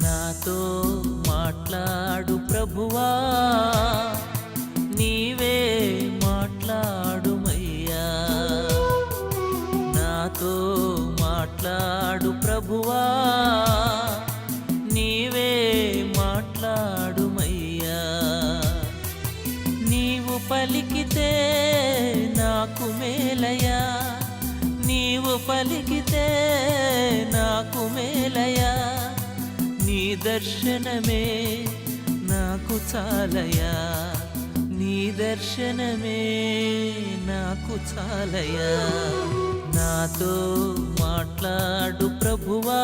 నాతో మాట్లాడు ప్రభువా, నీవే మాట్లాడుమయ్యా. నాతో మాట్లాడు ప్రభువా, నీవే మాట్లాడుమయ్యా. నీవు పలికితే నాకు మేలయా, నీవు పలికితే నాకు మేలయా. నీ దర్శనమే నాకు చాలయా, నీ దర్శనమే నాకు చాలయా. నాతో మాట్లాడు ప్రభువా.